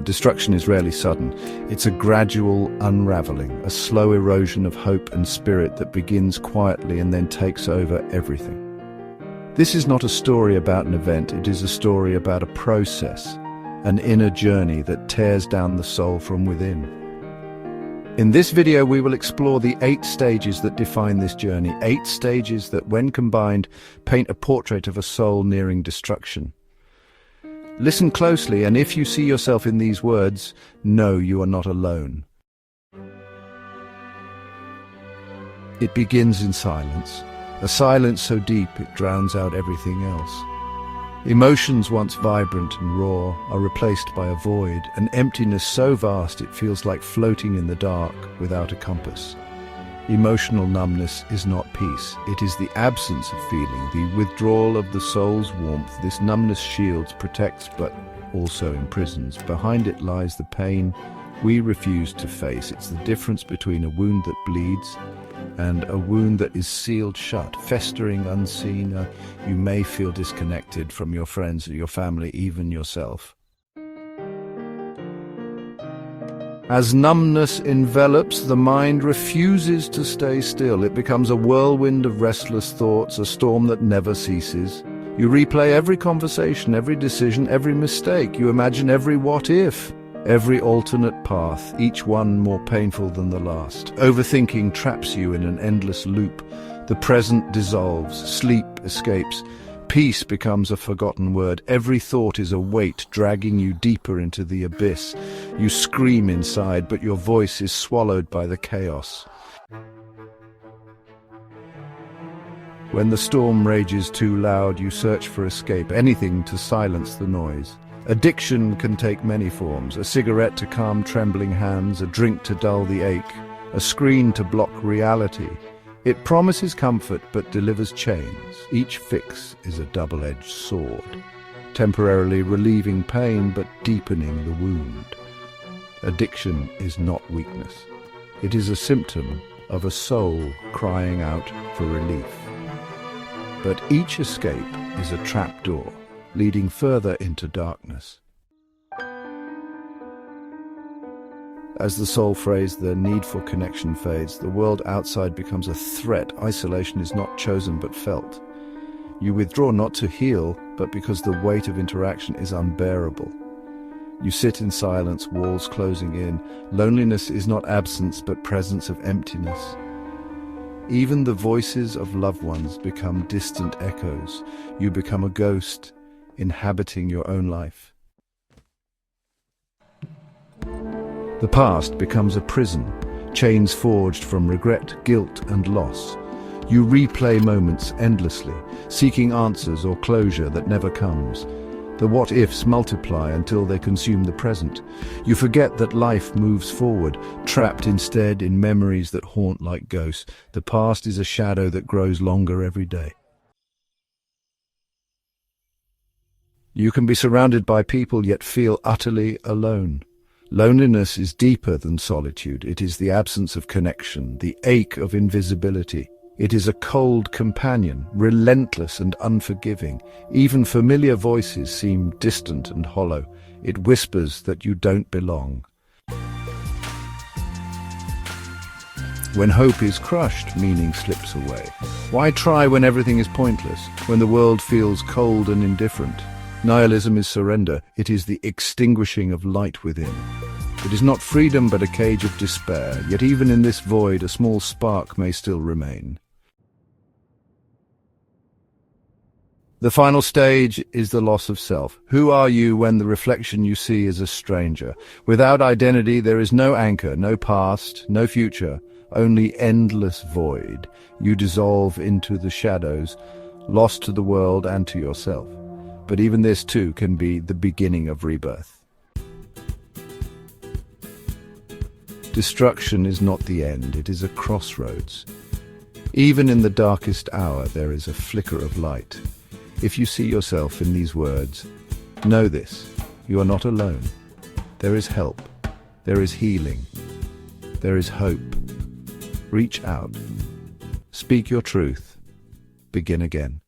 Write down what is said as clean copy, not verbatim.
Destruction is rarely sudden. It's a gradual unraveling, a slow erosion of hope and spirit that begins quietly and then takes over everything. This is not a story about an event, it is a story about a process, an inner journey that tears down the soul from within. In this video, we will explore the 8 stages that define this journey, 8 stages that, when combined, paint a portrait of a soul nearing destruction. Listen closely, and if you see yourself in these words, know you are not alone. It begins in silence, a silence so deep it drowns out everything else. Emotions once vibrant and raw are replaced by a void, an emptiness so vast it feels like floating in the dark without a compass. Emotional numbness is not peace. It is the absence of feeling, the withdrawal of the soul's warmth. This numbness shields, protects, but also imprisons. Behind it lies the pain we refuse to face. It's the difference between a wound that bleeds and a wound that is sealed shut, festering unseen. You may feel disconnected from your friends, your family, even yourself. As numbness envelops, the mind refuses to stay still. It becomes a whirlwind of restless thoughts, a storm that never ceases. You replay every conversation, every decision, every mistake. You imagine every what if, every alternate path, each one more painful than the last. Overthinking traps you in an endless loop. The present dissolves, sleep escapes. Peace becomes a forgotten word. Every thought is a weight dragging you deeper into the abyss. You scream inside, but your voice is swallowed by the chaos. When the storm rages too loud, you search for escape, anything to silence the noise. Addiction can take many forms: a cigarette to calm trembling hands, a drink to dull the ache, a screen to block reality. It promises comfort but delivers chains. Each fix is a double-edged sword, temporarily relieving pain but deepening the wound. Addiction is not weakness. It is a symptom of a soul crying out for relief. But each escape is a trapdoor, leading further into darkness. As the soul frays, the need for connection fades. The world outside becomes a threat. Isolation is not chosen but felt. You withdraw not to heal, but because the weight of interaction is unbearable. You sit in silence, walls closing in. Loneliness is not absence, but presence of emptiness. Even the voices of loved ones become distant echoes. You become a ghost, inhabiting your own life. The past becomes a prison, chains forged from regret, guilt, and loss. You replay moments endlessly, seeking answers or closure that never comes. The what-ifs multiply until they consume the present. You forget that life moves forward, trapped instead in memories that haunt like ghosts. The past is a shadow that grows longer every day. You can be surrounded by people yet feel utterly alone. Loneliness is deeper than solitude. It is the absence of connection, the ache of invisibility. It is a cold companion, relentless and unforgiving. Even familiar voices seem distant and hollow. It whispers that you don't belong. When hope is crushed, meaning slips away. Why try when everything is pointless, when the world feels cold and indifferent? Nihilism is surrender. It is the extinguishing of light within. It is not freedom but a cage of despair, yet even in this void a small spark may still remain. The final stage is the loss of self. Who are you when the reflection you see is a stranger? Without identity there is no anchor, no past, no future, only endless void. You dissolve into the shadows, lost to the world and to yourself. But even this too can be the beginning of rebirth. Destruction is not the end, it is a crossroads. Even in the darkest hour there is a flicker of light. If you see yourself in these words, know this: you are not alone. There is help, there is healing, there is hope. Reach out, speak your truth, begin again.